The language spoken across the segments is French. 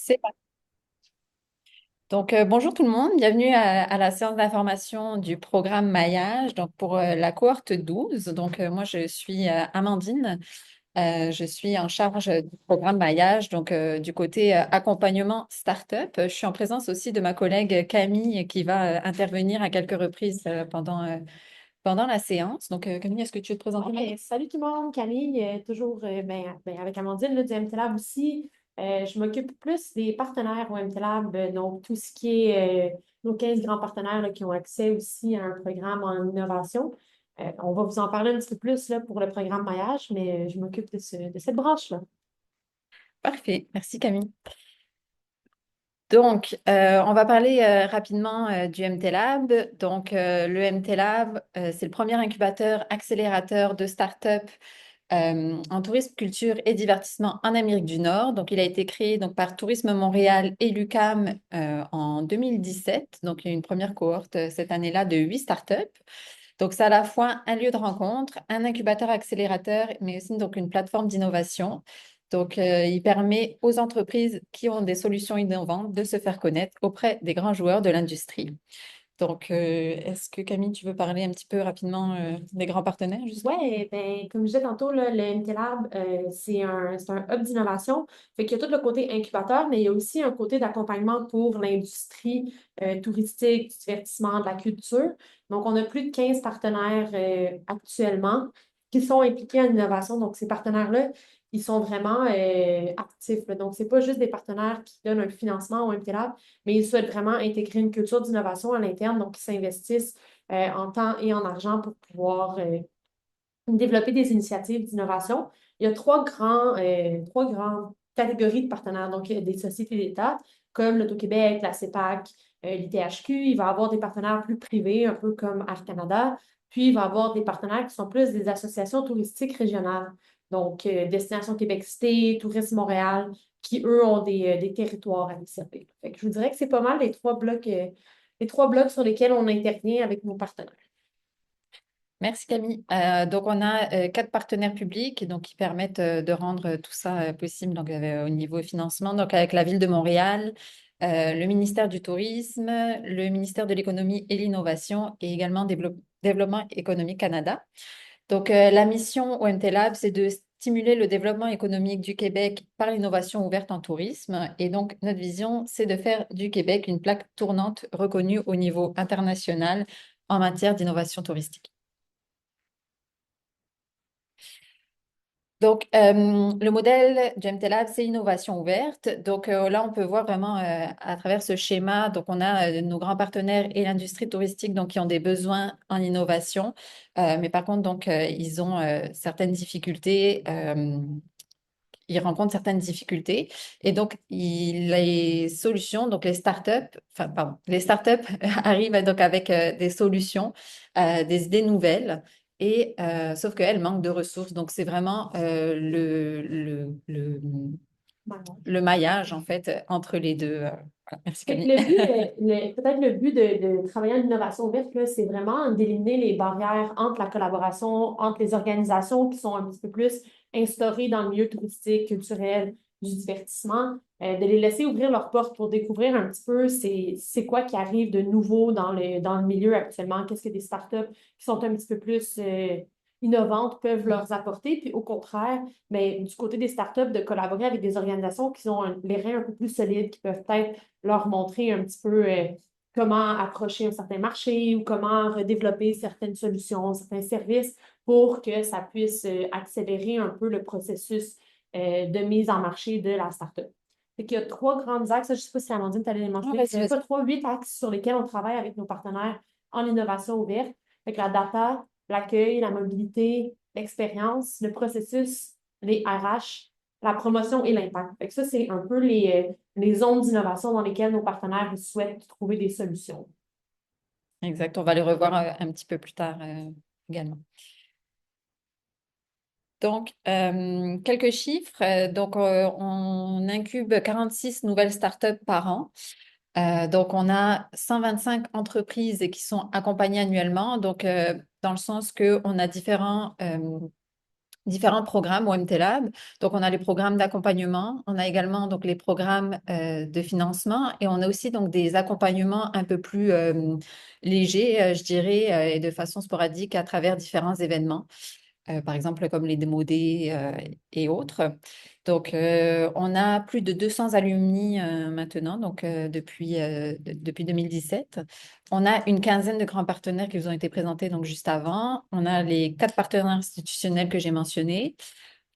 C'est parti. Bonjour tout le monde, bienvenue à la séance d'information du programme Maillage pour la cohorte 12. Moi, je suis Amandine. Je suis en charge du programme Maillage, du côté accompagnement start-up. Je suis en présence aussi de ma collègue Camille qui va intervenir à quelques reprises pendant la séance. Camille, est-ce que tu veux te présenter? Ouais, salut tout le monde, Camille, toujours avec Amandine là, du MT Lab aussi. Je m'occupe plus des partenaires au MT Lab, donc tout ce qui est nos 15 grands partenaires là, qui ont accès aussi à un programme en innovation. On va vous en parler un petit peu plus là, pour le programme Maillage, mais je m'occupe de cette branche-là. Parfait, merci Camille. On va parler rapidement du MT Lab. Le MT Lab, c'est le premier incubateur accélérateur de start-up en tourisme, culture et divertissement en Amérique du Nord. Il a été créé par Tourisme Montréal et l'UQAM en 2017. Il y a eu une première cohorte cette année-là de 8 startups. C'est à la fois un lieu de rencontre, un incubateur accélérateur, mais aussi une plateforme d'innovation. Il permet aux entreprises qui ont des solutions innovantes de se faire connaître auprès des grands joueurs de l'industrie. Est-ce que Camille, tu veux parler un petit peu rapidement des grands partenaires, justement? Oui, comme je disais tantôt, là, le MT Lab, c'est un hub d'innovation. Fait qu'il y a tout le côté incubateur, mais il y a aussi un côté d'accompagnement pour l'industrie touristique, du divertissement, de la culture. Donc, on a plus de 15 partenaires actuellement qui sont impliqués en innovation. Donc, ces partenaires-là, ils sont vraiment actifs, là. Donc, c'est pas juste des partenaires qui donnent un financement au MT Lab, mais ils souhaitent vraiment intégrer une culture d'innovation à l'interne. Donc, ils s'investissent en temps et en argent pour pouvoir développer des initiatives d'innovation. Il y a trois grandes catégories de partenaires. Donc, il y a des sociétés d'État comme l'Auto-Québec, la CEPAC, l'ITHQ. Il va y avoir des partenaires plus privés, un peu comme Air Canada. Puis, il va y avoir des partenaires qui sont plus des associations touristiques régionales. Donc, Destination Québec Cité, Tourisme Montréal, qui, eux, ont des territoires à desservir. Fait que je vous dirais que c'est pas mal les trois blocs sur lesquels on intervient avec nos partenaires. Merci Camille. On a 4 partenaires publics qui permettent de rendre tout ça possible au niveau financement. Avec la ville de Montréal, le ministère du Tourisme, le ministère de l'Économie et l'Innovation et également Développement économique Canada. La mission OMT Lab, c'est de stimuler le développement économique du Québec par l'innovation ouverte en tourisme. Et donc, notre vision, c'est de faire du Québec une plaque tournante reconnue au niveau international en matière d'innovation touristique. Le modèle du MTLab, c'est innovation ouverte. Là, on peut voir vraiment à travers ce schéma, on a nos grands partenaires et l'industrie touristique qui ont des besoins en innovation. Mais par contre, ils ont certaines difficultés. Ils rencontrent certaines difficultés. Et les solutions, les startups, enfin, pardon, les startups arrivent avec des solutions, des idées nouvelles. Sauf qu'elles manquent de ressources. C'est vraiment le maillage, en fait, entre les deux. Voilà. Merci Fait que Camille. le but, peut-être le but de travailler en innovation ouverte, là, c'est vraiment d'éliminer les barrières entre la collaboration, entre les organisations qui sont un petit peu plus instaurées dans le milieu touristique, culturel, du divertissement, de les laisser ouvrir leurs portes pour découvrir un petit peu c'est quoi qui arrive de nouveau dans le milieu actuellement, qu'est-ce que des startups qui sont un petit peu plus innovantes peuvent leur apporter, puis au contraire, mais du côté des startups, de collaborer avec des organisations qui ont les reins un peu plus solides, qui peuvent peut-être leur montrer un petit peu comment approcher un certain marché ou comment redévelopper certaines solutions, certains services pour que ça puisse accélérer un peu le processus de mise en marché de la startup. Fait qu'il y a trois grands axes. Je ne sais pas si Amandine, tu allais les Ah, mentionner. vas-y, Il y a pas vas-y. trois, huit axes sur lesquels on travaille avec nos partenaires en innovation ouverte. Fait que la data, l'accueil, la mobilité, l'expérience, le processus, les RH, la promotion et l'impact. Fait que ça, c'est un peu les zones d'innovation dans lesquelles nos partenaires souhaitent trouver des solutions. Exact. On va les revoir un petit peu plus tard également. Quelques chiffres. On incube 46 nouvelles startups par an. On a 125 entreprises qui sont accompagnées annuellement. Dans le sens qu'on a différents différents programmes au MTLab. Donc, on a les programmes d'accompagnement, on a également donc les programmes de financement et on a aussi donc des accompagnements un peu plus légers, je dirais, et de façon sporadique à travers différents événements. Par exemple comme les Démo Day et autres. Donc, on a plus de 200 alumni maintenant, donc depuis 2017. On a une quinzaine de grands partenaires qui vous ont été présentés donc juste avant. On a les 4 partenaires institutionnels que j'ai mentionnés.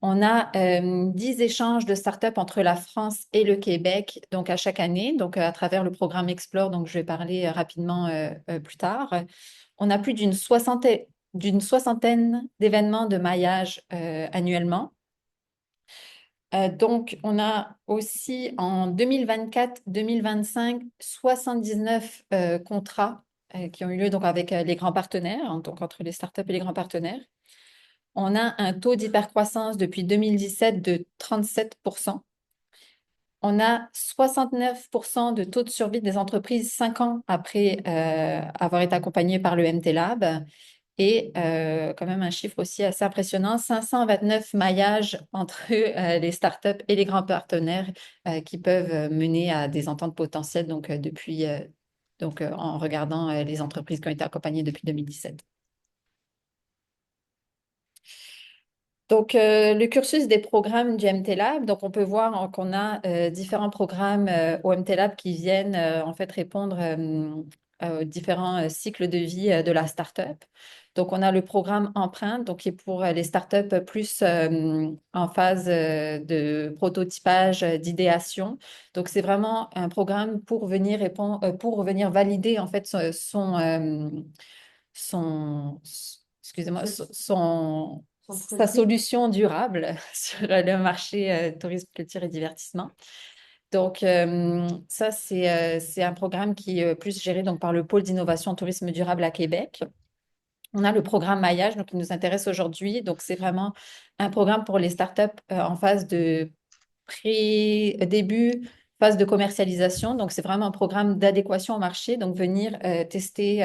On a 10 échanges de startups entre la France et le Québec, donc à chaque année, donc à travers le programme Explore, donc je vais parler rapidement plus tard. On a plus d'une soixantaine d'événements de maillage annuellement. Donc, on a aussi en 2024-2025 79 contrats qui ont eu lieu donc avec les grands partenaires, hein, donc entre les startups et les grands partenaires. On a un taux d'hypercroissance depuis 2017 de 37%. On a 69% de taux de survie des entreprises 5 ans après avoir été accompagnées par le MT Lab. Et quand même un chiffre aussi assez impressionnant, 529 maillages entre les startups et les grands partenaires qui peuvent mener à des ententes potentielles en regardant les entreprises qui ont été accompagnées depuis 2017. Donc, le cursus des programmes du MT Lab, donc on peut voir qu'on a différents programmes au MT Lab qui viennent en fait répondre aux différents cycles de vie de la startup. Donc, on a le programme Empreinte, donc qui est pour les startups plus en phase de prototypage, d'idéation. Donc, c'est vraiment un programme pour venir répondre, pour venir valider en fait son, excusez-moi, sa Produit. solution durable sur le marché tourisme, culture et divertissement. Donc, ça, c'est un programme qui est plus géré donc, par le pôle d'innovation tourisme durable à Québec. On a le programme Maillage, donc, qui nous intéresse aujourd'hui. Donc, c'est vraiment un programme pour les startups en phase de pré-début, phase de commercialisation. Donc, c'est vraiment un programme d'adéquation au marché. Donc, venir tester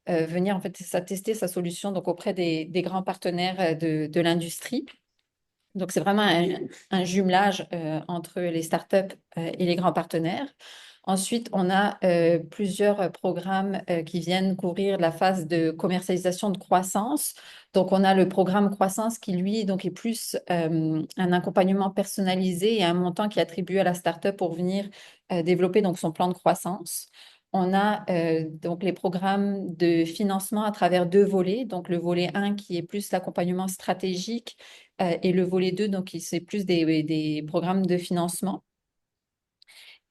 venir en fait tester sa solution donc auprès des grands partenaires de l'industrie. Donc, c'est vraiment un jumelage entre les startups et les grands partenaires. Ensuite, on a plusieurs programmes qui viennent couvrir la phase de commercialisation de croissance. Donc, on a le programme croissance qui, lui, donc, est plus un accompagnement personnalisé et un montant qui est attribué à la startup pour venir développer donc, son plan de croissance. On a donc les programmes de financement à travers 2 volets. Donc, le volet 1 qui est plus l'accompagnement stratégique et le volet 2, donc c'est plus des programmes de financement.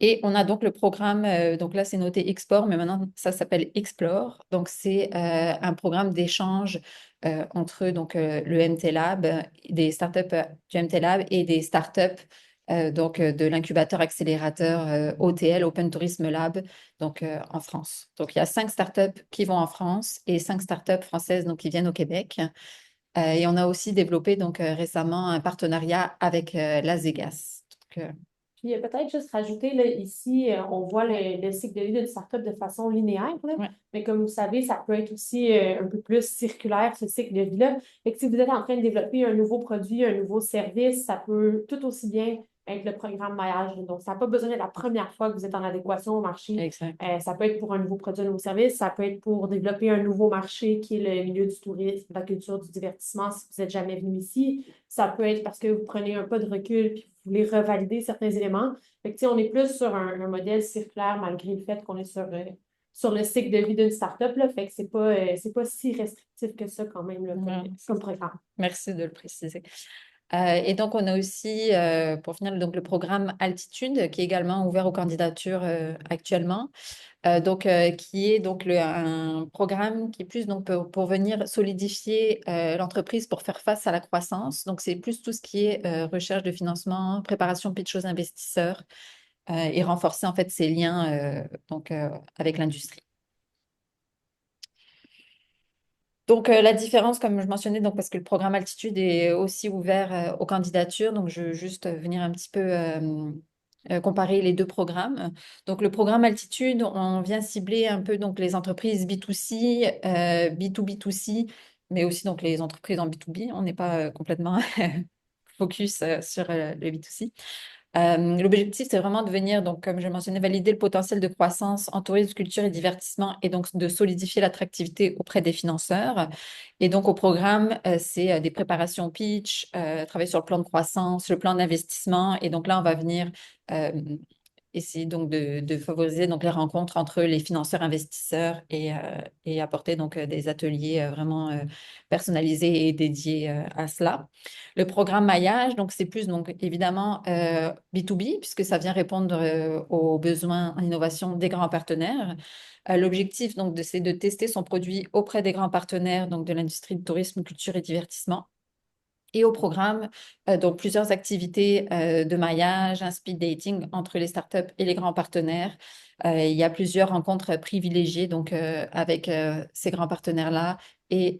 Et on a donc le programme, donc là c'est noté Export, mais maintenant ça s'appelle Explore. Donc c'est un programme d'échange entre donc, le MT Lab, des startups du MT Lab et des startups de l'incubateur accélérateur OTL, Open Tourism Lab, donc en France. Donc il y a 5 startups qui vont en France et 5 startups françaises donc, qui viennent au Québec. Et on a aussi développé donc récemment un partenariat avec Las Vegas. Donc, Puis peut-être juste rajouter, là, ici, on voit le cycle de vie d'une startup de façon linéaire, là. ouais, Mais comme vous savez, ça peut être aussi un peu plus circulaire, ce cycle de vie-là. Fait que si vous êtes en train de développer un nouveau produit, un nouveau service, ça peut tout aussi bien être le programme maillage. Donc, ça n'a pas besoin d'être la première fois que vous êtes en adéquation au marché. exact. Ça peut être pour un nouveau produit, un nouveau service. Ça peut être pour développer un nouveau marché qui est le milieu du tourisme, de la culture, du divertissement, si vous n'êtes jamais venu ici. Ça peut être parce que vous prenez un pas de recul puis vous voulez revalider certains éléments. Fait que, on est plus sur un modèle circulaire malgré le fait qu'on est sur le cycle de vie d'une startup. Là, fait que c'est pas si restrictif que ça quand même là, Ouais, comme programme. merci de le préciser. Et donc, on a aussi, pour finir, donc, le programme Altitude, qui est également ouvert aux candidatures actuellement. Qui est donc un programme qui est plus donc, pour venir solidifier l'entreprise pour faire face à la croissance. Donc, c'est plus tout ce qui est recherche de financement, préparation pitch aux investisseurs et renforcer en fait ses liens avec l'industrie. Donc, la différence, comme je mentionnais, donc, parce que le programme Altitude est aussi ouvert aux candidatures, donc je veux juste venir un petit peu comparer les 2 programmes. Donc, le programme Altitude, on vient cibler un peu donc, les entreprises B2C, B2B2C, mais aussi donc les entreprises en B2B. On n'est pas complètement focus sur le B2C. L'objectif, c'est vraiment de venir, donc, comme je mentionnais, valider le potentiel de croissance en tourisme, culture et divertissement et donc de solidifier l'attractivité auprès des financeurs. Et donc, au programme, c'est des préparations pitch, travailler sur le plan de croissance, le plan d'investissement. Et donc là, on va venir euh, essayer donc de favoriser donc les rencontres entre les financeurs investisseurs et apporter donc des ateliers vraiment personnalisés et dédiés à cela. Le programme maillage, donc c'est plus donc évidemment B2B puisque ça vient répondre aux besoins en innovation des grands partenaires. L'objectif donc c'est de tester son produit auprès des grands partenaires donc de l'industrie de tourisme, culture et divertissement. Et au programme, donc plusieurs activités de maillage, un speed dating entre les startups et les grands partenaires. Il y a plusieurs rencontres privilégiées donc avec ces grands partenaires-là et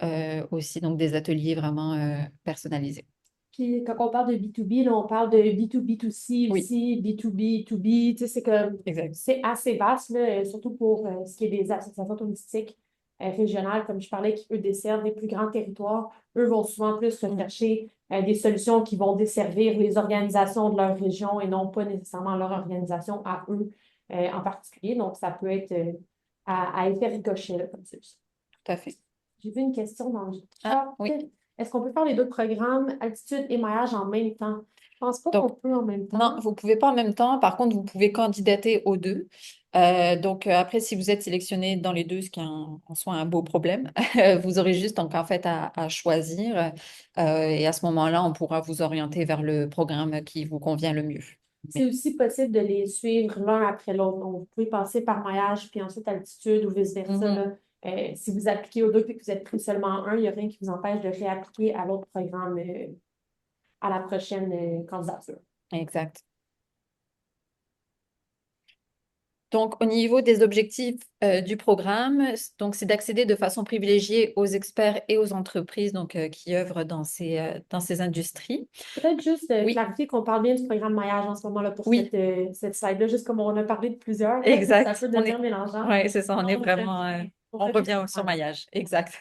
aussi donc des ateliers vraiment personnalisés. Puis quand on parle de B2B, là, on parle de B2B2C Oui, aussi, B2B2B, tu sais, c'est comme, exact. c'est assez vaste, là, surtout pour ce qui est des associations touristiques régionales, comme je parlais, qui, eux, desservent des plus grands territoires. Eux vont souvent plus Mm. rechercher des solutions qui vont desservir les organisations de leur région et non pas nécessairement leur organisation à eux en particulier. Donc, ça peut être à effet ricochet, là, comme ça. Tout à fait. J'ai vu une question dans le Ah, chat. oui. Est-ce qu'on peut faire les deux programmes, altitude et maillage, en même temps? Je pense pas qu'on Donc, peut en même non, temps. vous ne pouvez pas en même temps. Par contre, vous pouvez candidater aux deux. Donc, après, si vous êtes sélectionné dans les deux, ce qui est en soi un beau problème, vous aurez juste donc, en fait à choisir. Et à ce moment-là, on pourra vous orienter vers le programme qui vous convient le mieux. C'est Mais, aussi possible de les suivre l'un après l'autre. Donc, vous pouvez passer par maillage, puis ensuite altitude ou vice-versa, mhm, là. Si vous appliquez aux deux et que vous êtes pris seulement un, il n'y a rien qui vous empêche de réappliquer à l'autre programme à la prochaine candidature. exact. Donc, au niveau des objectifs du programme, donc c'est d'accéder de façon privilégiée aux experts et aux entreprises donc, qui œuvrent dans ces industries. Peut-être juste Oui, clarifier qu'on parle bien du programme maillage en ce moment-là pour oui, cette slide-là, juste comme on a parlé de plusieurs, là, ça exact. peut devenir mélangeant. Ouais, c'est ça, on est vraiment, On on focus revient sur sur maillage. maillage, exact.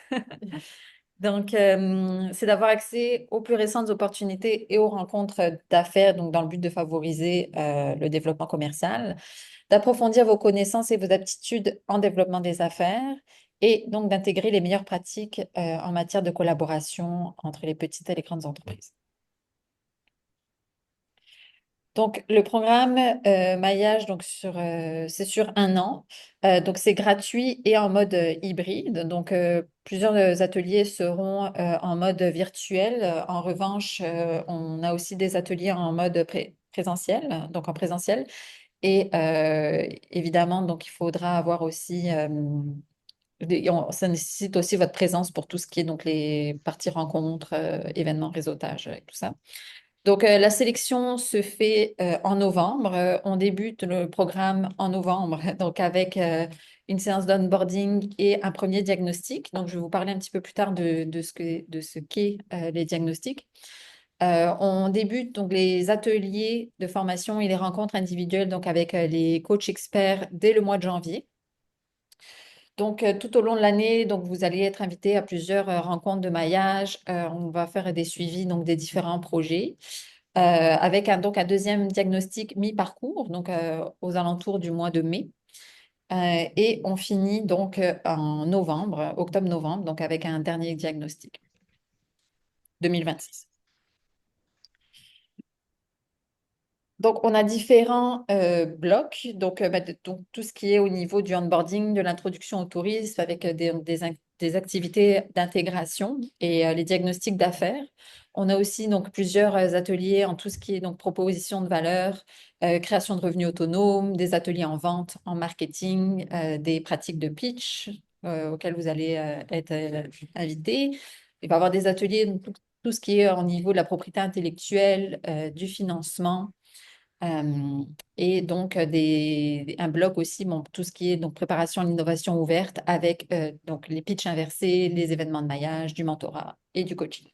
Donc, c'est d'avoir accès aux plus récentes opportunités et aux rencontres d'affaires, donc dans le but de favoriser le développement commercial, d'approfondir vos connaissances et vos aptitudes en développement des affaires et donc d'intégrer les meilleures pratiques en matière de collaboration entre les petites et les grandes entreprises. Donc, le programme maillage, c'est sur un an. Donc, c'est gratuit et en mode hybride. Donc, plusieurs ateliers seront en mode virtuel. En revanche, on a aussi des ateliers en mode présentiel, donc en présentiel. Et évidemment, donc, il faudra avoir aussi, ça nécessite aussi votre présence pour tout ce qui est donc les parties rencontres, événements, réseautage, et tout ça. Donc, la sélection se fait en novembre. On débute le programme en novembre, donc avec une séance d'onboarding et un premier diagnostic. Donc, je vais vous parler un petit peu plus tard de ce qu'est les diagnostics. On débute donc les ateliers de formation et les rencontres individuelles donc avec les coachs experts dès le mois de janvier. Donc, tout au long de l'année, donc vous allez être invité à plusieurs rencontres de maillage. On va faire des suivis donc des différents projets avec donc un deuxième diagnostic mi-parcours, donc aux alentours du mois de mai. Et on finit donc en novembre, octobre-novembre, donc avec un dernier diagnostic 2026. Donc, on a différents blocs. Donc, donc, tout ce qui est au niveau du onboarding, de l'introduction au tourisme, avec des activités d'intégration et les diagnostics d'affaires. On a aussi donc plusieurs ateliers en tout ce qui est donc proposition de valeur, création de revenus autonomes, des ateliers en vente, en marketing, des pratiques de pitch auxquels vous allez être invité. Il va y avoir des ateliers, donc, tout ce qui est au niveau de la propriété intellectuelle, du financement. Et donc, un bloc aussi, bon, tout ce qui est donc, préparation à l'innovation ouverte avec donc, les pitchs inversés, les événements de maillage, du mentorat et du coaching.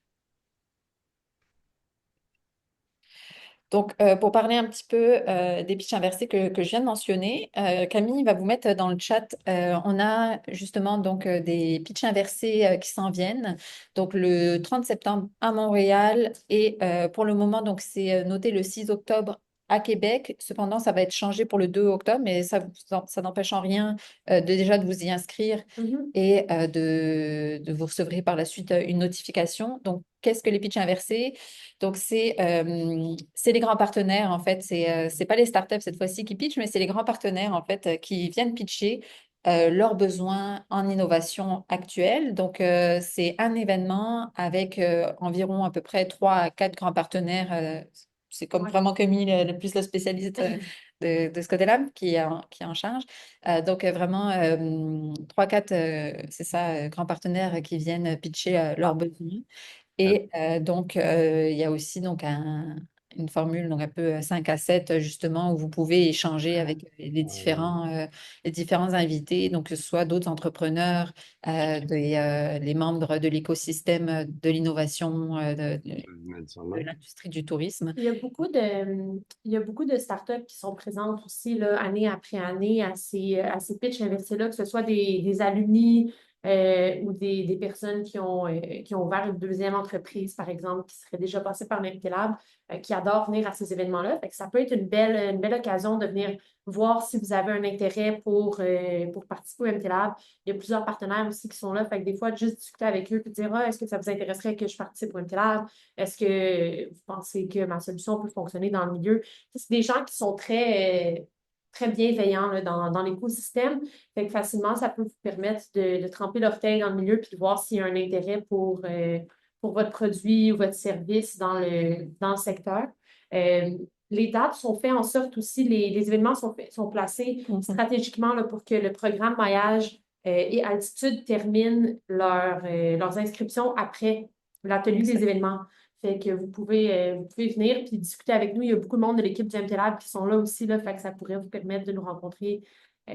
Donc, pour parler un petit peu des pitchs inversés que je viens de mentionner, Camille va vous mettre dans le chat. On a justement donc des pitchs inversés qui s'en viennent. Donc, le 30 septembre à Montréal et pour le moment, donc c'est noté le 6 octobre à Québec. Cependant, ça va être changé pour le 2 octobre, mais ça n'empêche en rien déjà de vous y inscrire Mhm. et de vous recevrez par la suite une notification. Donc, qu'est-ce que les pitchs inversés? Donc, c'est les grands partenaires, en fait. C'est pas les startups cette fois-ci qui pitchent, mais c'est les grands partenaires, en fait, qui viennent pitcher leurs besoins en innovation actuelle. Donc, c'est un événement avec environ à peu près 3 à 4 grands partenaires. C'est comme Ouais. vraiment Camille, le plus le spécialiste de ce côté-là, qui est en charge. Donc, vraiment, 3, 4, c'est ça, grands partenaires qui viennent pitcher leurs besoins. Et donc, il y a aussi donc une formule donc un peu 5 à 7 justement, où vous pouvez échanger avec les différents invités, donc que ce soit d'autres entrepreneurs, les membres de l'écosystème de l'innovation de l'industrie du tourisme. Il y a beaucoup de startups qui sont présentes aussi là, année après année à ces pitchs inversés-là, que ce soit des alumni ou des personnes qui ont ouvert une deuxième entreprise, par exemple, qui seraient déjà passées par l'Intelab, qui adorent venir à ces événements-là. Fait que ça peut être une belle occasion de venir voir si vous avez un intérêt pour participer au MTLab. Il y a plusieurs partenaires aussi qui sont là. Fait que des fois, juste discuter avec eux et dire, ah, est-ce que ça vous intéresserait que je participe au MTLab? Est-ce que vous pensez que ma solution peut fonctionner dans le milieu? C'est des gens qui sont très bienveillants là, dans l'écosystème. Fait que facilement, ça peut vous permettre de tremper l'orteil dans le milieu puis de voir s'il y a un intérêt pour votre produit ou votre service dans le secteur. Euh, les dates sont faites en sorte aussi, les événements sont placés Mhm. stratégiquement là, pour que le programme maillage et altitude termine leurs inscriptions après la tenue des Excellent. événements. Fait que vous pouvez venir puis discuter avec nous. Il y a beaucoup de monde de l'équipe du MT Lab qui sont là aussi, là, fait que ça pourrait vous permettre de nous rencontrer,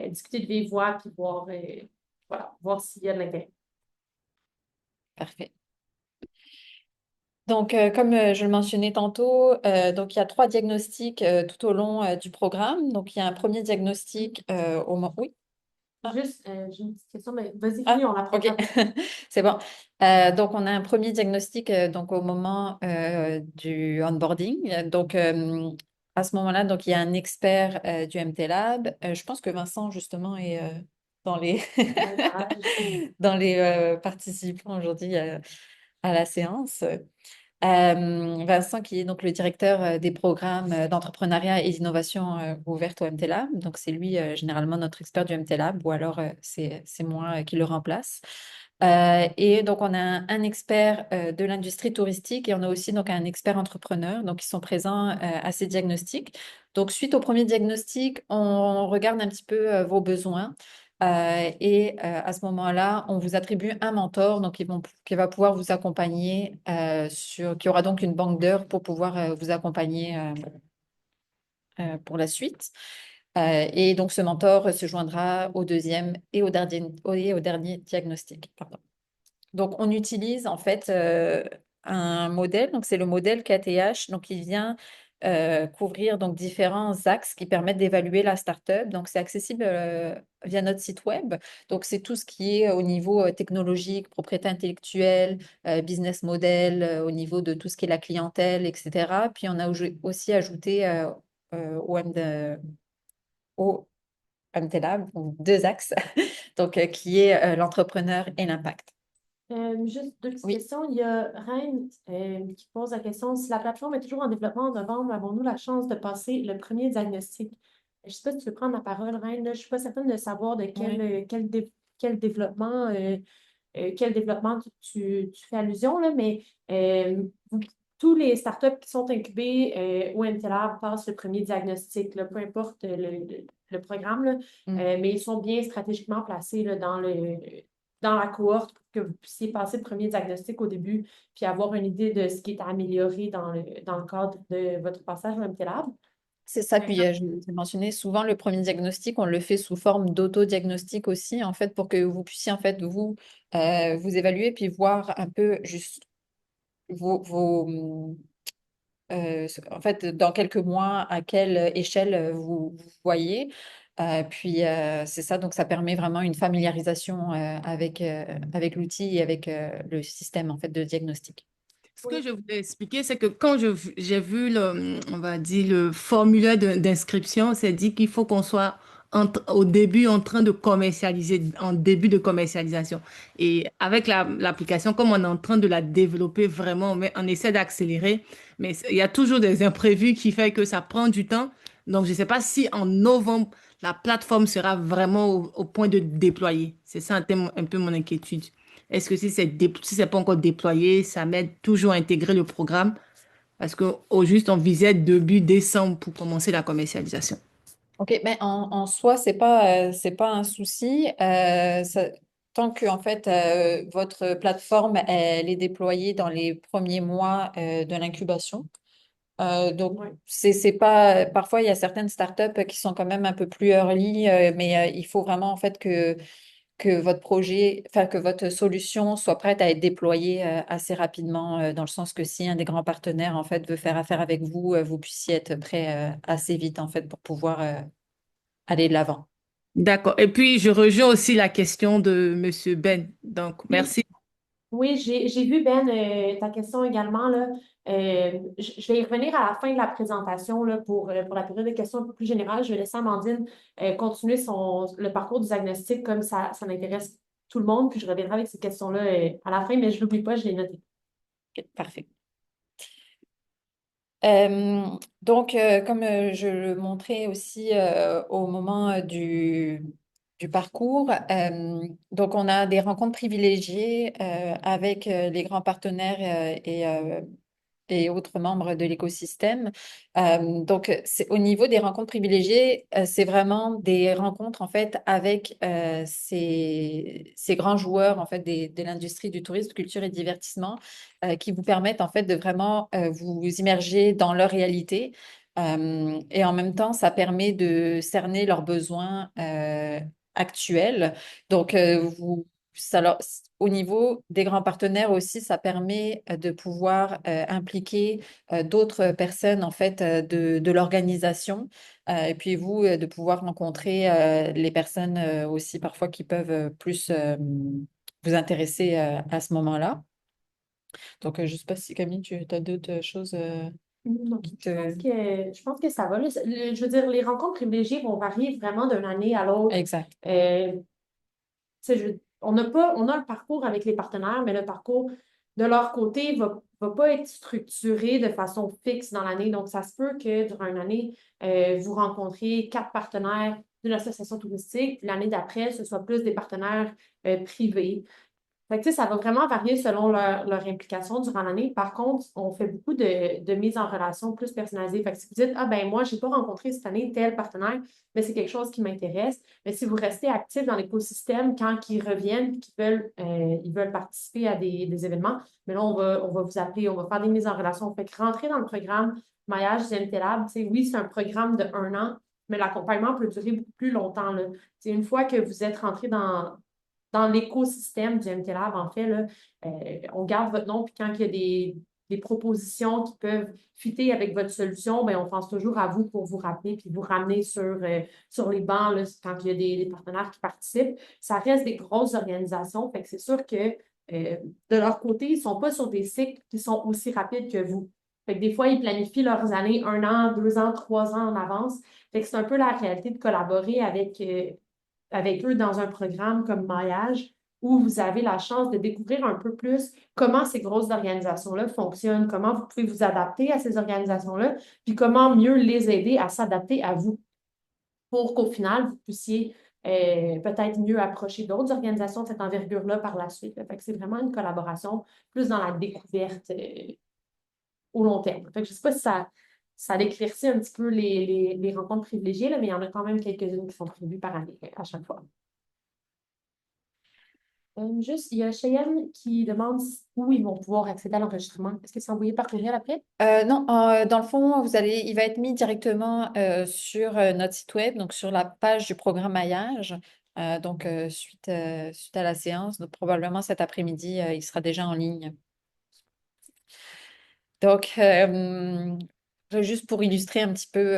discuter de vive voix, puis voir, voilà, voir s'il y a de l'intérêt. Parfait. Donc, comme je le mentionnais tantôt, donc il y a 3 diagnostics tout au long du programme. Donc, il y a un premier diagnostic au moment. Oui. Ah, Juste, j'ai une petite question, mais vas-y, finis, ah, on apprend ok, après. c'est bon. Donc, on a un premier diagnostic donc au moment du onboarding. Donc, à ce moment-là, donc il y a un expert du MT Lab. Je pense que Vincent justement est dans les Dans les parages. dans les participants aujourd'hui à la séance. Vincent, qui est donc le directeur des programmes d'entrepreneuriat et d'innovation ouverte au MT Lab. Donc, c'est lui généralement notre expert du MT Lab, ou alors c'est moi qui le remplace. Et donc, on a un expert de l'industrie touristique et on a aussi donc un expert entrepreneur, donc ils sont présents à ces diagnostics. Donc, suite au premier diagnostic, on regarde un petit peu vos besoins. Et à ce moment-là, on vous attribue un mentor, donc qui va pouvoir vous accompagner qui aura donc une banque d'heures pour pouvoir vous accompagner pour la suite. Et donc ce mentor se joindra au deuxième et au dernier diagnostic. Pardon. Donc, on utilise en fait un modèle, donc c'est le modèle KTH, donc il vient couvrir donc différents axes qui permettent d'évaluer la startup. Donc, c'est accessible via notre site web. Donc, c'est tout ce qui est au niveau technologique, propriété intellectuelle, business model, au niveau de tout ce qui est la clientèle, etc. Puis, on a aussi ajouté au MTLab, donc 2 axes, donc qui est l'entrepreneur et l'impact. Juste deux petites Oui. questions. Il y a Reine qui pose la question, si la plateforme est toujours en développement en novembre, avons-nous la chance de passer le premier diagnostic? Je ne sais pas si tu veux prendre la parole, Reine. Là. Je ne suis pas certaine de savoir de Oui. quel développement tu fais allusion, là, mais tous les startups qui sont incubés au MTLab passent le premier diagnostic, là, peu importe le programme, là, Mm. mais ils sont bien stratégiquement placés là, dans la cohorte pour que vous puissiez passer le premier diagnostic au début, puis avoir une idée de ce qui est à améliorer dans le cadre de votre passage au MTLab. C'est ça, puis je l'ai mentionné, souvent le premier diagnostic, on le fait sous forme d'auto-diagnostic aussi, en fait, pour que vous puissiez, en fait, vous évaluer, puis voir un peu juste vos en fait, dans quelques mois, à quelle échelle vous voyez. C'est ça, donc ça permet vraiment une familiarisation avec l'outil et avec le système en fait, de diagnostic. Ce que Oui. je voulais expliquer, c'est que quand j'ai vu on va dire, le formulaire d'inscription, c'est dit qu'il faut qu'on soit au début en train de commercialiser, en début de commercialisation. Et avec l'application, comme on est en train de la développer vraiment, on essaie d'accélérer, mais il y a toujours des imprévus qui fait que ça prend du temps. Donc, je ne sais pas si en novembre, la plateforme sera vraiment au point de déployer. C'est ça un peu mon inquiétude. Est-ce que si c'est pas encore déployé, ça m'aide toujours à intégrer le programme? Parce qu'au juste, on visait début décembre pour commencer la commercialisation. Ok, mais en soi, c'est pas un souci. Tant que en fait, votre plateforme elle est déployée dans les premiers mois de l'incubation. Donc, Ouais. c'est pas. Parfois, il y a certaines startups qui sont quand même un peu plus early, mais il faut vraiment en fait que votre projet, enfin que votre solution soit prête à être déployée assez rapidement, dans le sens que si un des grands partenaires en fait veut faire affaire avec vous, vous puissiez être prêt assez vite en fait pour pouvoir aller de l'avant. D'accord. Et puis, je rejoins aussi la question de Monsieur Ben. Donc, Oui, merci. oui, j'ai vu, Ben, ta question également, là. Je vais y revenir à la fin de la présentation là, pour la période de questions un peu plus générale. Je vais laisser Amandine continuer le parcours du diagnostic comme ça intéresse tout le monde, puis je reviendrai avec ces questions-là à la fin, mais je ne l'oublie pas, je l'ai noté. Ok, parfait. Comme je le montrais aussi au moment du parcours, donc on a des rencontres privilégiées avec les grands partenaires et autres membres de l'écosystème. C'est au niveau des rencontres privilégiées, c'est vraiment des rencontres en fait avec ces grands joueurs en fait de l'industrie du tourisme, culture et divertissement qui vous permettent en fait de vraiment vous immerger dans leur réalité. Et en même temps, ça permet de cerner leurs besoins actuels. Au niveau des grands partenaires aussi, ça permet de pouvoir impliquer d'autres personnes en fait de l'organisation. Et puis vous, de pouvoir rencontrer les personnes aussi parfois qui peuvent plus vous intéresser à ce moment-là. Je ne sais pas si Camille, tu as d'autres choses Non, qui je pense te... que, je pense que ça va. Là. Je veux dire, les rencontres privilégiées vont varier vraiment d'une année à l'autre. Exact. Euh, on a un parcours avec les partenaires, mais le parcours de leur côté va pas être structuré de façon fixe dans l'année. Donc, ça se peut que durant une année, vous rencontriez 4 partenaires d'une association touristique, puis l'année d'après, ce soit plus des partenaires privés. Fait que, tu sais, ça va vraiment varier selon leur implication durant l'année. Par contre, on fait beaucoup de mise en relation plus personnalisée. Fait que si vous dites, ah ben moi, je n'ai pas rencontré cette année tel partenaire, mais c'est quelque chose qui m'intéresse. Mais si vous restez actif dans l'écosystème, quand ils reviennent, ils veulent participer à des événements, mais là, on va vous appeler, on va faire des mises en relation. Fait que rentrer dans le programme Maillage GMT Lab, tu sais, oui, c'est un programme de 1 an, mais l'accompagnement peut durer beaucoup plus longtemps, là. C'est une fois que vous êtes rentré dans l'écosystème du MT Lab, en fait, là, on garde votre nom, puis quand il y a des propositions qui peuvent fitter avec votre solution, ben, on pense toujours à vous pour vous rappeler puis vous ramener sur les bancs là, quand il y a des partenaires qui participent. Ça reste des grosses organisations, fait que c'est sûr que de leur côté, ils ne sont pas sur des cycles qui sont aussi rapides que vous. Fait que des fois, ils planifient leurs années 1 an, 2 ans, 3 ans en avance. Fait que c'est un peu la réalité de collaborer avec eux dans un programme comme Maillage, où vous avez la chance de découvrir un peu plus comment ces grosses organisations-là fonctionnent, comment vous pouvez vous adapter à ces organisations-là, puis comment mieux les aider à s'adapter à vous pour qu'au final, vous puissiez peut-être mieux approcher d'autres organisations de cette envergure-là par la suite. Fait que c'est vraiment une collaboration plus dans la découverte au long terme. Fait que je ne sais pas si ça éclaircit un petit peu les rencontres privilégiées, là, mais il y en a quand même quelques-unes qui sont prévues par année à chaque fois. Juste, il y a Cheyenne qui demande où ils vont pouvoir accéder à l'enregistrement. Est-ce que c'est envoyé par courriel après? Non, dans le fond, il va être mis directement sur notre site web, donc sur la page du programme Maillage. Suite à la séance, donc probablement cet après-midi, il sera déjà en ligne. Donc, juste pour illustrer un petit peu,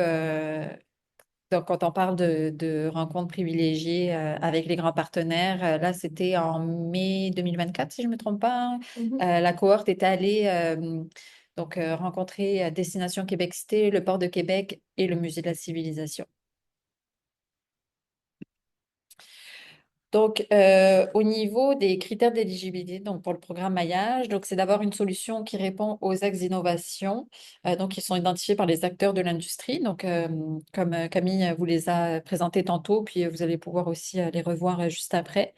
donc quand on parle de rencontres privilégiées avec les grands partenaires, là, c'était en mai 2024, si je ne me trompe pas. Mhm. La cohorte est allée rencontrer Destination Québec Cité, le port de Québec et le Musée de la Civilisation. Donc, au niveau des critères d'éligibilité, donc pour le programme Maillage, donc c'est d'avoir une solution qui répond aux axes d'innovation, donc qui sont identifiés par les acteurs de l'industrie. Donc, comme Camille vous les a présentés tantôt, puis vous allez pouvoir aussi les revoir juste après.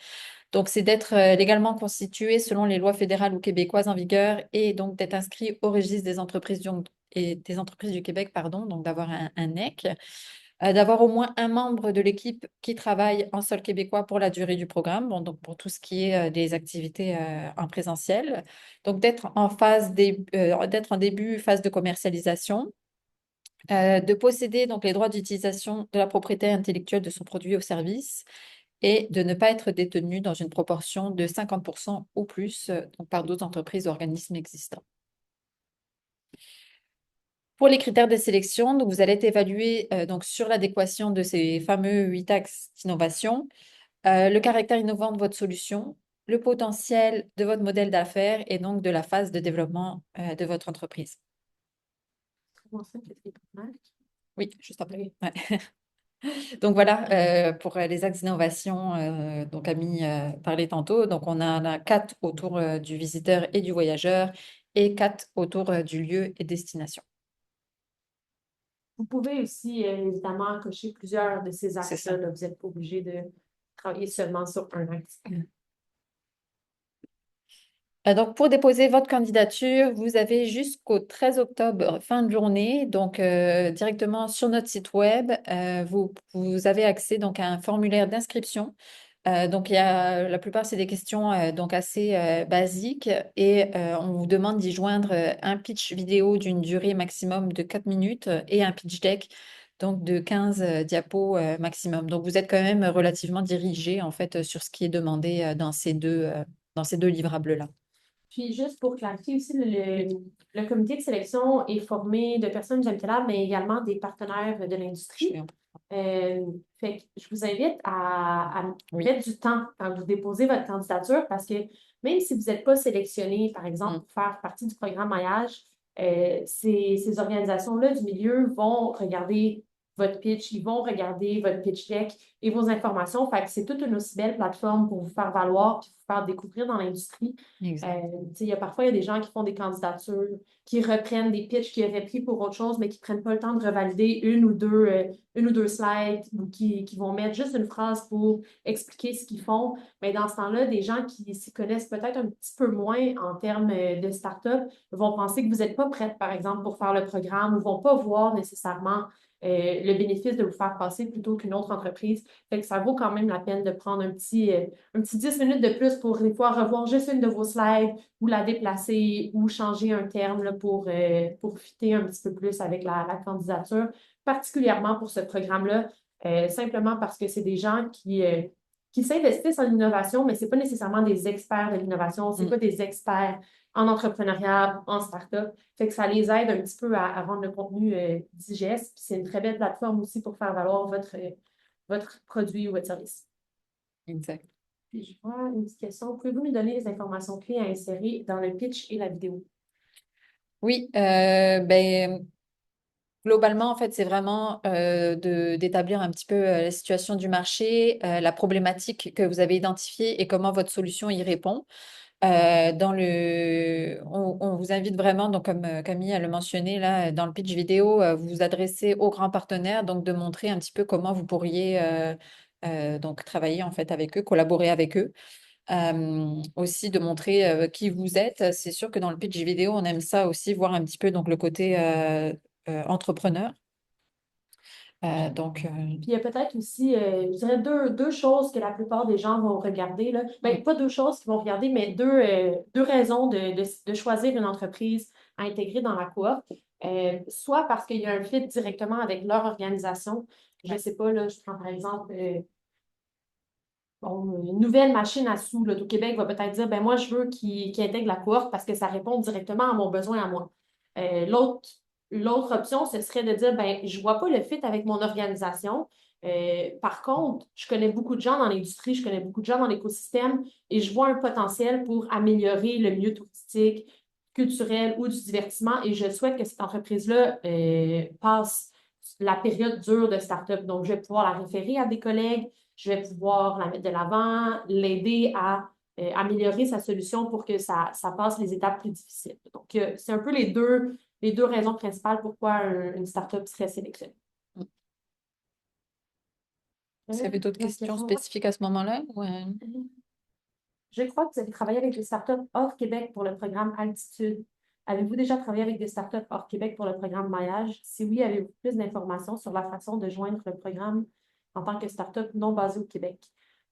Donc, c'est d'être légalement constitué selon les lois fédérales ou québécoises en vigueur et donc d'être inscrit au registre des entreprises et des entreprises du Québec, pardon, donc d'avoir un NEC, d'avoir au moins un membre de l'équipe qui travaille en sol québécois pour la durée du programme, bon, donc pour tout ce qui est des activités en présentiel. Donc, d'être en début phase de commercialisation, de posséder donc les droits d'utilisation de la propriété intellectuelle de son produit ou service et de ne pas être détenu dans une proportion de 50% ou plus donc par d'autres entreprises ou organismes existants. Pour les critères de sélection, donc vous allez être évalué donc sur l'adéquation de ces fameux 8 axes d'innovation, le caractère innovant de votre solution, le potentiel de votre modèle d'affaires et donc de la phase de développement de votre entreprise. Comment ça, quatrième trimestre? Oui, juste après. Oui. Ouais. Donc voilà, pour les axes d'innovation, donc Camille parlait tantôt. Donc on en a 4 autour du visiteur et du voyageur et 4 autour du lieu et destination. Vous pouvez aussi, évidemment, cocher plusieurs de ces C'est ça. axes-là. Là. Vous n'êtes pas obligé de travailler seulement sur un axe. Donc, pour déposer votre candidature, vous avez jusqu'au 13 octobre, fin de journée. Donc, directement sur notre site web, vous avez accès donc, à un formulaire d'inscription. Donc, la plupart, c'est des questions donc assez basiques et on vous demande d'y joindre un pitch vidéo d'une durée maximum de 4 minutes et un pitch deck donc de 15 diapos maximum. Donc, vous êtes quand même relativement dirigé en fait sur ce qui est demandé dans ces deux livrables-là. Puis juste pour clarifier aussi, le comité de sélection est formé de personnes du MTLab, mais également des partenaires de l'industrie. Fait que je vous invite à Oui. mettre du temps quand vous déposez votre candidature parce que même si vous n'êtes pas sélectionné, par exemple, pour faire partie du programme Maillage, ces organisations-là du milieu vont regarder votre pitch, ils vont regarder votre pitch deck et vos informations. Fait que c'est toute une aussi belle plateforme pour vous faire valoir et vous faire découvrir dans l'industrie. Exact. Parfois, il y a des gens qui font des candidatures, qui reprennent des pitchs qu'ils auraient pris pour autre chose, mais qui ne prennent pas le temps de revalider une ou deux slides ou qui vont mettre juste une phrase pour expliquer ce qu'ils font. Mais dans ce temps-là, des gens qui s'y connaissent peut-être un petit peu moins en termes de start-up vont penser que vous n'êtes pas prête, par exemple, pour faire le programme ou vont pas voir nécessairement le bénéfice de vous faire passer plutôt qu'une autre entreprise. Fait que ça vaut quand même la peine de prendre un petit 10 minutes de plus pour des fois revoir juste une de vos slides ou la déplacer ou changer un terme là, pour fitter un petit peu plus avec la candidature, particulièrement pour ce programme-là, simplement parce que c'est des gens qui s'investissent en innovation, mais ce n'est pas nécessairement des experts de l'innovation, ce n'est pas des experts en entrepreneuriat, en start-up. Fait que ça les aide un petit peu à rendre le contenu digeste. Puis c'est une très belle plateforme aussi pour faire valoir votre produit ou votre service. Exact. Puis je vois une petite question. Pouvez-vous nous donner les informations clés à insérer dans le pitch et la vidéo? Oui, globalement, en fait, c'est vraiment d'établir un petit peu la situation du marché, la problématique que vous avez identifiée et comment votre solution y répond. On vous invite vraiment, donc comme Camille a le mentionné là, dans le pitch vidéo, vous vous adressez aux grands partenaires, donc de montrer un petit peu comment vous pourriez donc travailler en fait avec eux, collaborer avec eux. Aussi de montrer qui vous êtes. C'est sûr que dans le pitch vidéo, on aime ça aussi, voir un petit peu donc le côté entrepreneur. Puis il y a peut-être aussi, je dirais, deux choses que la plupart des gens vont regarder. Là. Ben, pas deux choses qu'ils vont regarder, mais deux raisons de choisir une entreprise à intégrer dans la coop. Soit parce qu'il y a un fit directement avec leur organisation. Je ne sais pas, là, je prends par exemple une nouvelle machine à sous. L'Auto-Québec va peut-être dire, ben moi, je veux qu'il intègre la cohorte parce que ça répond directement à mon besoin à moi. L'autre option, ce serait de dire, ben, je vois pas le fit avec mon organisation. Par contre, je connais beaucoup de gens dans l'industrie, je connais beaucoup de gens dans l'écosystème et je vois un potentiel pour améliorer le milieu touristique, culturel ou du divertissement et je souhaite que cette entreprise-là passe la période dure de start-up. Donc, je vais pouvoir la référer à des collègues, je vais pouvoir la mettre de l'avant, l'aider à améliorer sa solution pour que ça passe les étapes plus difficiles. Donc, c'est un peu les deux raisons principales pourquoi une start-up serait sélectionnée. Est-ce qu'il y avait d'autres La questions question, spécifiques à ce moment-là? je crois que vous avez travaillé avec des startups hors Québec pour le programme Altitude. Avez-vous déjà travaillé avec des startups hors Québec pour le programme Maillage? Si oui, avez-vous plus d'informations sur la façon de joindre le programme en tant que startup non basée au Québec?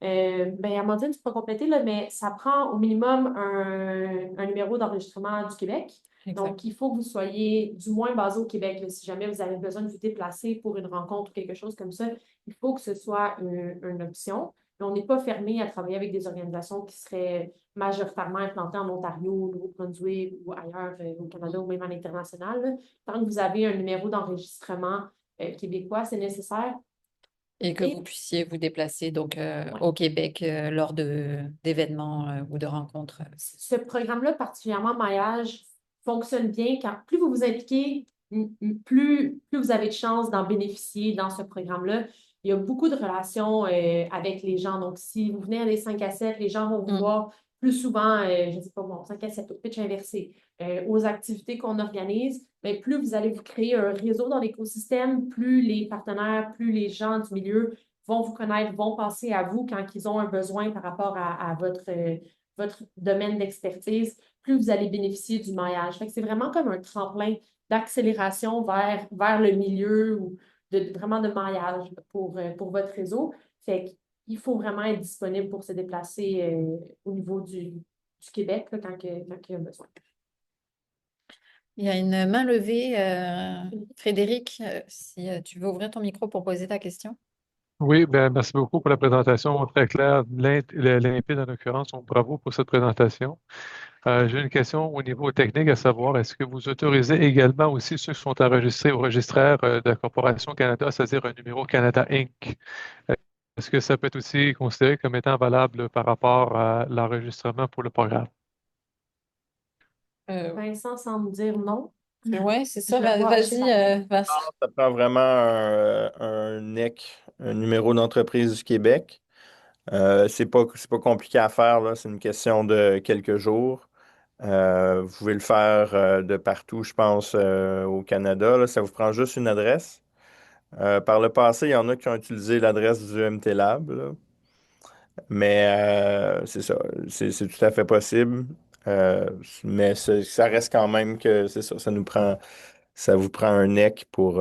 Ben, Amandine, tu peux compléter, là, mais ça prend au minimum un numéro d'enregistrement du Québec. Exact. Donc, il faut que vous soyez du moins basé au Québec. Là. Si jamais vous avez besoin de vous déplacer pour une rencontre ou quelque chose comme ça, il faut que ce soit une option. Mais on n'est pas fermé à travailler avec des organisations qui seraient majoritairement implantées en Ontario, au Nouveau-Brunswick ou ailleurs au Canada ou même à l'international. Là. Tant que vous avez un numéro d'enregistrement québécois, c'est nécessaire. Et que Et vous puissiez vous déplacer donc ouais, au Québec lors d'événements ou de rencontres. ce programme-là, particulièrement maillage, fonctionne bien quand plus vous vous impliquez, plus vous avez de chances d'en bénéficier dans ce programme-là. Il y a beaucoup de relations avec les gens. Donc, si vous venez à des 5 à 7, les gens vont vous Mm. voir plus souvent, je ne sais pas, bon, 5 à 7 au pitch inversé, aux activités qu'on organise, mais plus vous allez vous créer un réseau dans l'écosystème, plus les partenaires, plus les gens du milieu vont vous connaître, vont penser à vous quand ils ont un besoin par rapport à votre domaine d'expertise, plus vous allez bénéficier du maillage. Fait que c'est vraiment comme un tremplin d'accélération vers le milieu ou vraiment de maillage pour votre réseau. Fait qu'il faut vraiment être disponible pour se déplacer au niveau du Québec là, quand il y a besoin. Il y a une main levée, Frédéric, si tu veux ouvrir ton micro pour poser ta question. Oui, ben, merci beaucoup pour la présentation très claire, limpide en l'occurrence. Donc, bravo pour cette présentation. J'ai une question au niveau technique, à savoir, est-ce que vous autorisez également aussi ceux qui sont enregistrés au registraire de la Corporation Canada, c'est-à-dire un numéro Canada Inc. Euh, Est-ce que ça peut être aussi considéré comme étant valable par rapport à l'enregistrement pour le programme? Vincent semble dire non. Ouais, c'est ça. Je le vois hocher Vas-y, la tête. Vincent. Ça prend vraiment un NEC, un numéro d'entreprise du Québec. C'est pas compliqué à faire, là. C'est une question de quelques jours. Vous pouvez le faire de partout, je pense, au Canada, là. Ça vous prend juste une adresse. Par le passé, il y en a qui ont utilisé l'adresse du MT Lab, là. Mais c'est ça, c'est tout à fait possible. Euh, mais ça reste quand même que c'est ça, ça vous prend un NEC pour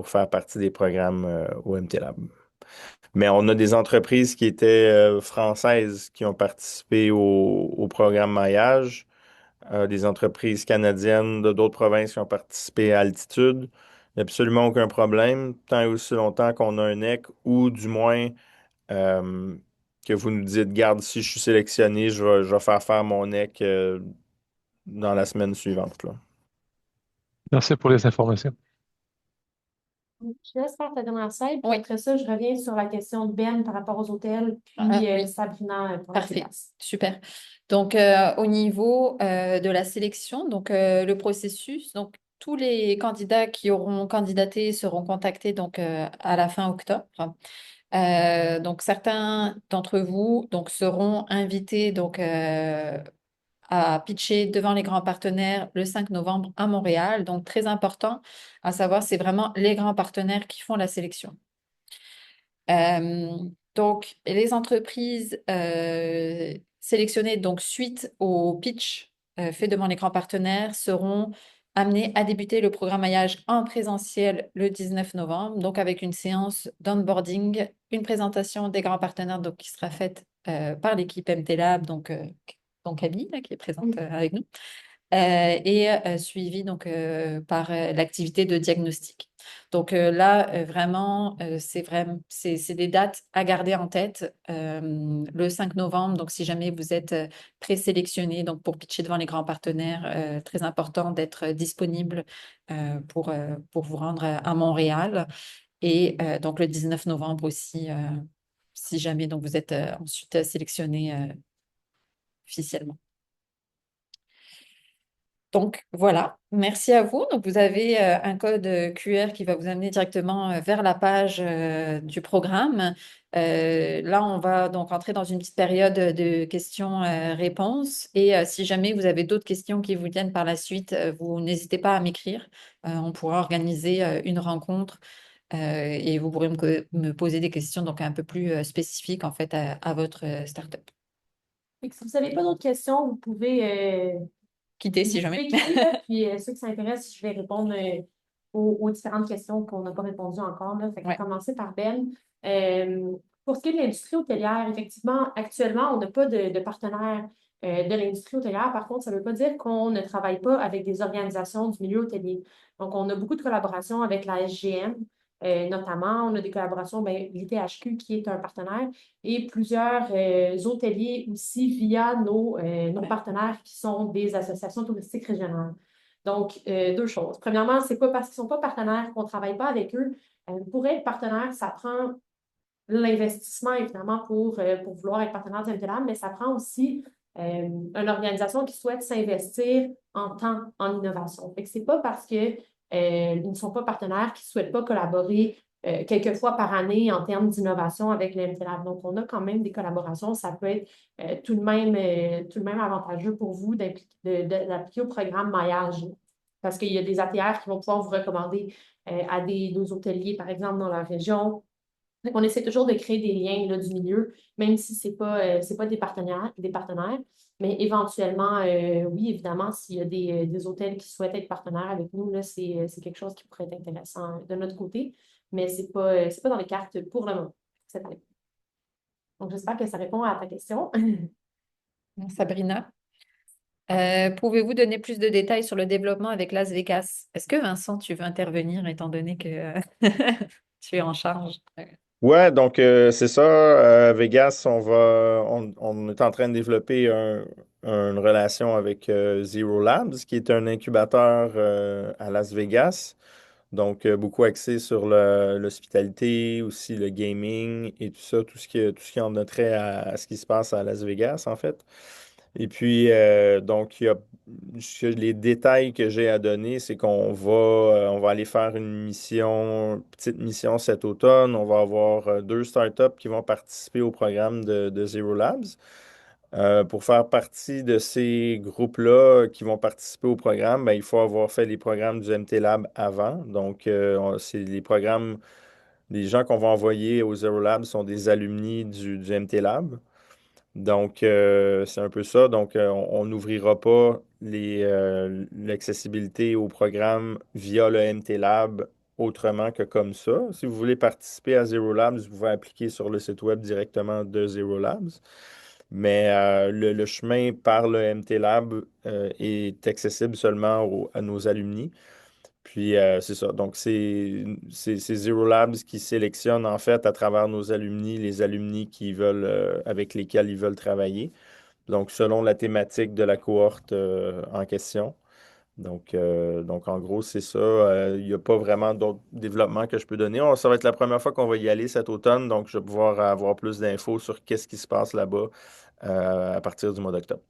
faire partie des programmes au MT Lab. Mais on a des entreprises qui étaient françaises qui ont participé au programme Maillage, des entreprises canadiennes de d'autres provinces qui ont participé à Altitude. Il n'y a absolument aucun problème, tant et aussi longtemps qu'on a un NEC ou du moins euh, que vous nous dites, garde, si je suis sélectionné, je vais faire mon NEC dans la semaine suivante, là. Merci pour les informations. Je laisse faire ta dernière slide, puis Oui. après ça, je reviens sur la question de Ben par rapport aux hôtels, puis Oui. Sabrina pour la Parfait, classe. super. Donc, au niveau de la sélection, donc le processus, donc tous les candidats qui auront candidaté seront contactés donc à la fin octobre. Donc, certains d'entre vous donc seront invités donc à pitcher devant les grands partenaires le 5 novembre à Montréal. Donc, très important à savoir, c'est vraiment les grands partenaires qui font la sélection. Euh, donc, les entreprises sélectionnées donc suite au pitch fait devant les grands partenaires seront amenées à débuter le programme maillage en présentiel le 19 novembre, donc avec une séance d'onboarding, une présentation des grands partenaires donc, qui sera faite par l'équipe MT Lab, donc Camille là, qui est présente avec nous. et suivi donc, par l'activité de diagnostic. Donc là, vraiment, c'est des dates à garder en tête. Le 5 novembre, donc si jamais vous êtes présélectionné donc pour pitcher devant les grands partenaires, très important d'être disponible pour vous rendre à Montréal. Et donc le 19 novembre aussi, si jamais donc vous êtes ensuite sélectionné officiellement. Donc voilà, merci à vous. Donc vous avez un code QR qui va vous amener directement vers la page du programme. Là, on va donc entrer dans une petite période de questions-réponses. Et si jamais vous avez d'autres questions qui vous viennent par la suite, vous n'hésitez pas à m'écrire. On pourra organiser une rencontre et vous pourrez me poser des questions donc un peu plus spécifiques en fait à votre startup. Fait que si vous n'avez pas d'autres questions, vous pouvez Quittez vous si jamais. pouvez quitter, là, puis ceux qui s'intéressent, je vais répondre aux différentes questions qu'on n'a pas répondues encore. Là. Fait que Ouais. commencer par Ben. Pour ce qui est de l'industrie hôtelière, effectivement, actuellement, on n'a pas de partenaire de l'industrie hôtelière. Par contre, ça ne veut pas dire qu'on ne travaille pas avec des organisations du milieu hôtelier. Donc, on a beaucoup de collaborations avec la SGM, notamment. On a des collaborations, ben, l'ITHQ qui est un partenaire et plusieurs hôteliers aussi via nos partenaires qui sont des associations touristiques régionales. Donc, deux choses. Premièrement, c'est pas parce qu'ils ne sont pas partenaires qu'on ne travaille pas avec eux. Pour être partenaire, ça prend l'investissement, évidemment, pour vouloir être partenaire du MTLAB, mais ça prend aussi une organisation qui souhaite s'investir en temps en innovation. Fait que c'est pas parce que ils ne sont pas partenaires qu'ils ne souhaitent pas collaborer quelques fois par année en termes d'innovation avec le MTLAB. Donc, on a quand même des collaborations. Ça peut être tout de même avantageux pour vous d'appliquer au programme maillage. Parce qu'il y a des ATR qui vont pouvoir vous recommander à nos hôteliers, par exemple, dans la région. On essaie toujours de créer des liens là, du milieu, même si ce n'est pas des partenaires. Mais éventuellement, oui, évidemment, s'il y a des hôtels qui souhaitent être partenaires avec nous, là, c'est quelque chose qui pourrait être intéressant de notre côté. Mais c'est pas dans les cartes pour le moment, cette année. Donc, j'espère que ça répond à ta question. Sabrina, pouvez-vous donner plus de détails sur le développement avec Las Vegas? Est-ce que Vincent, tu veux intervenir étant donné que tu es en charge? Ouais, donc c'est ça. Vegas, on est en train de développer une relation avec Zero Labs, qui est un incubateur à Las Vegas. Donc, beaucoup axé sur l'hospitalité, aussi le gaming et tout ça, tout ce qui en a trait à ce qui se passe à Las Vegas, en fait. Et puis, donc, les détails que j'ai à donner, c'est on va aller faire une petite mission cet automne. On va avoir deux startups qui vont participer au programme de Zero Labs. Pour faire partie de ces groupes-là qui vont participer au programme, ben, il faut avoir fait les programmes du MT Lab avant. Donc, c'est les programmes, les gens qu'on va envoyer au Zero Lab sont des alumni du MT Lab. Donc, c'est un peu ça. Donc, on n'ouvrira pas l'accessibilité au programme via le MT Lab autrement que comme ça. Si vous voulez participer à Zero Labs, vous pouvez appliquer sur le site web directement de Zero Labs. Mais le chemin par le MT Lab est accessible seulement à nos alumni. Puis c'est ça. Donc, c'est Zero Labs qui sélectionne en fait à travers nos alumni les alumni avec lesquels ils veulent travailler. Donc, selon la thématique de la cohorte en question. Donc, en gros, c'est ça. Il n'y a pas vraiment d'autres développements que je peux donner. Ça va être la première fois qu'on va y aller cet automne, donc je vais pouvoir avoir plus d'infos sur qu'est-ce qui se passe là-bas à partir du mois d'octobre.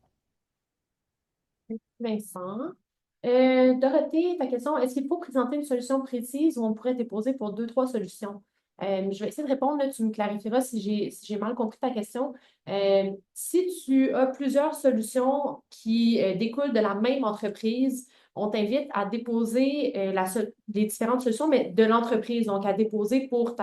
Vincent. Dorothée, ta question, est-ce qu'il faut présenter une solution précise ou on pourrait déposer pour deux, trois solutions? Je vais essayer de répondre, là, tu me clarifieras si j'ai mal compris ta question. Si tu as plusieurs solutions qui découlent de la même entreprise, on t'invite à déposer les différentes solutions, mais de l'entreprise, donc à déposer pour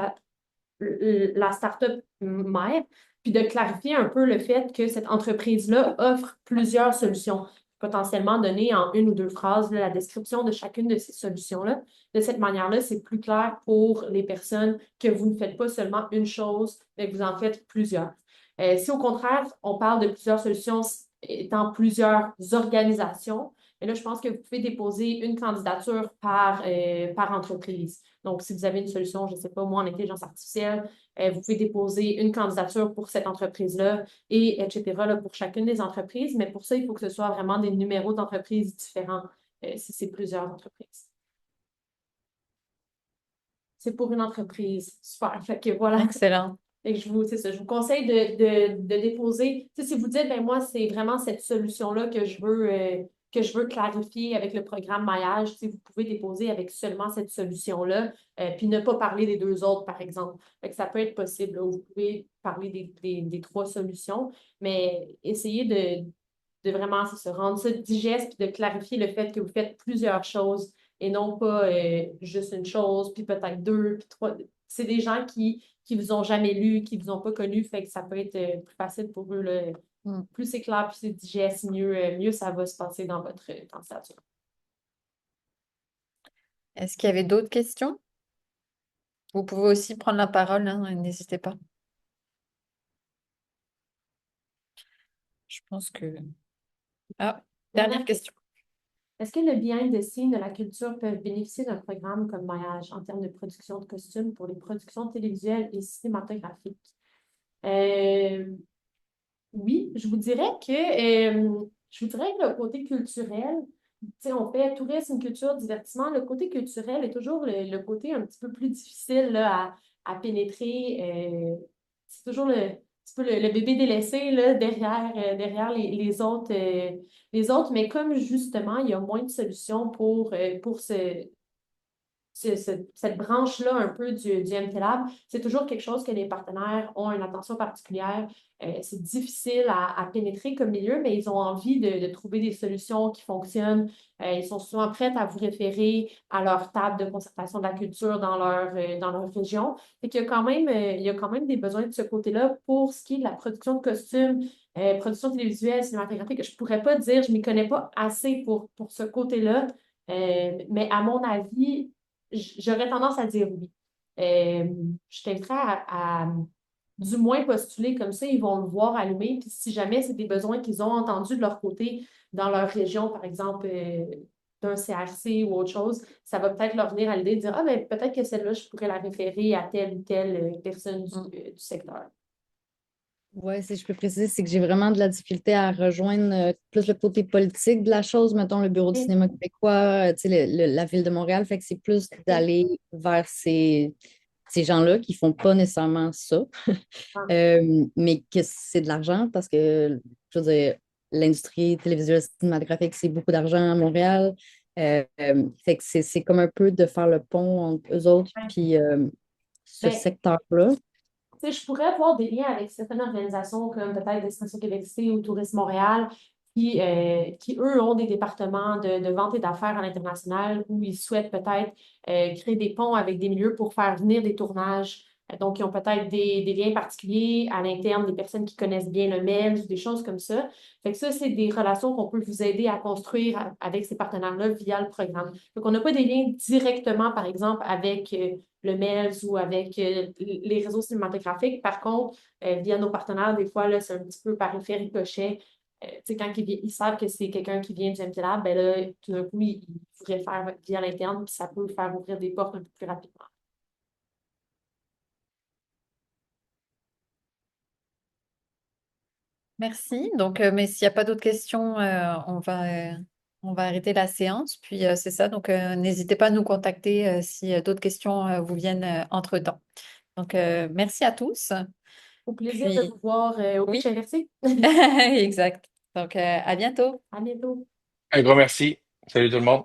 la startup mère, puis de clarifier un peu le fait que cette entreprise-là offre plusieurs solutions, potentiellement donner en une ou deux phrases là, la description de chacune de ces solutions-là. De cette manière-là, c'est plus clair pour les personnes que vous ne faites pas seulement une chose, mais que vous en faites plusieurs. Si au contraire, on parle de plusieurs solutions étant plusieurs organisations, Et là, je pense que vous pouvez déposer une candidature par entreprise. Donc, si vous avez une solution, je ne sais pas, moi, en intelligence artificielle, vous pouvez déposer une candidature pour cette entreprise-là et etc. là, pour chacune des entreprises. Mais pour ça, il faut que ce soit vraiment des numéros d'entreprises différents si c'est plusieurs entreprises. C'est pour une entreprise. Super. Fait que voilà. Excellent. Et c'est ça, je vous conseille de déposer. Tu sais, si vous dites, ben moi, c'est vraiment cette solution-là que je veux clarifier avec le programme maillage, tu sais, vous pouvez déposer avec seulement cette solution-là, puis ne pas parler des deux autres, par exemple. Fait que ça peut être possible, là, où vous pouvez parler des trois solutions, mais essayez de vraiment c'est ça, rendre ça digeste, puis de clarifier le fait que vous faites plusieurs choses et non pas juste une chose, puis peut-être deux, puis trois. C'est des gens qui vous ont jamais lu, qui vous ont pas connu, fait que ça peut être plus facile pour eux, là. Mm. Plus c'est clair, plus c'est digeste, mieux ça va se passer dans votre candidature. Est-ce qu'il y avait d'autres questions? Vous pouvez aussi prendre la parole, hein, n'hésitez pas. Je pense que... Ah, dernière question. Est-ce que le behind the scenes de la culture peuvent bénéficier d'un programme comme Maillage en termes de production de costumes pour les productions télévisuelles et cinématographiques? Oui, je vous dirais que le côté culturel, tu sais, on fait tourisme, culture, divertissement. Le côté culturel est toujours le côté un petit peu plus difficile là, à pénétrer. C'est toujours un petit peu le bébé délaissé là, derrière les autres, mais comme justement, il y a moins de solutions pour cette branche-là un peu du MTLab, c'est toujours quelque chose que les partenaires ont une attention particulière. C'est difficile à pénétrer comme milieu, mais ils ont envie de trouver des solutions qui fonctionnent. Ils sont souvent prêts à vous référer à leur table de concertation de la culture dans leur région. Fait qu'il y a quand même, il y a quand même des besoins de ce côté-là pour ce qui est de la production de costumes, production télévisuelle, cinématographique. Je ne pourrais pas dire, je ne m'y connais pas assez pour ce côté-là. Mais à mon avis, j'aurais tendance à dire oui. Je t'inviterais du moins postuler comme ça, ils vont le voir allumer. Puis si jamais c'est des besoins qu'ils ont entendus de leur côté dans leur région, par exemple, d'un CRC ou autre chose, ça va peut-être leur venir à l'idée de dire, ah, ben peut-être que celle-là, je pourrais la référer à telle ou telle personne du secteur. Ouais, si je peux préciser, c'est que j'ai vraiment de la difficulté à rejoindre plus le côté politique de la chose, mettons le Bureau du Et- cinéma québécois, tu sais, la ville de Montréal, fait que c'est plus d'aller vers ces gens-là qui font pas nécessairement ça, Ah. mais que c'est de l'argent parce que, je veux dire, l'industrie télévisuelle cinématographique, c'est beaucoup d'argent à Montréal. Fait que c'est comme un peu de faire le pont entre eux autres puis ce Ben, secteur-là. tu sais, je pourrais avoir des liens avec certaines organisations comme peut-être Destination Québec Cité ou Tourisme Montréal qui, eux, ont des départements de vente et d'affaires à l'international où ils souhaitent peut-être créer des ponts avec des milieux pour faire venir des tournages. Donc, ils ont peut-être des liens particuliers à l'interne, des personnes qui connaissent bien le MELS ou des choses comme ça. Fait que ça, c'est des relations qu'on peut vous aider à construire avec ces partenaires-là via le programme. Donc, on n'a pas des liens directement, par exemple, avec le MELS ou avec les réseaux cinématographiques. Par contre, via nos partenaires, des fois, là, c'est un petit peu par effet ricochet. Tu sais, quand ils savent que c'est quelqu'un qui vient du MTLab, ben là, tout d'un coup, ils pourraient faire via l'interne, puis ça peut faire ouvrir des portes un peu plus rapidement. Merci. Donc, mais s'il n'y a pas d'autres questions, on va arrêter la séance. Puis, c'est ça. Donc, n'hésitez pas à nous contacter si d'autres questions vous viennent entre-temps. Donc, merci à tous. Au plaisir de Puis, vous voir au oui, PHRC. exact. Donc, à bientôt. À bientôt. Un grand merci. Salut tout le monde.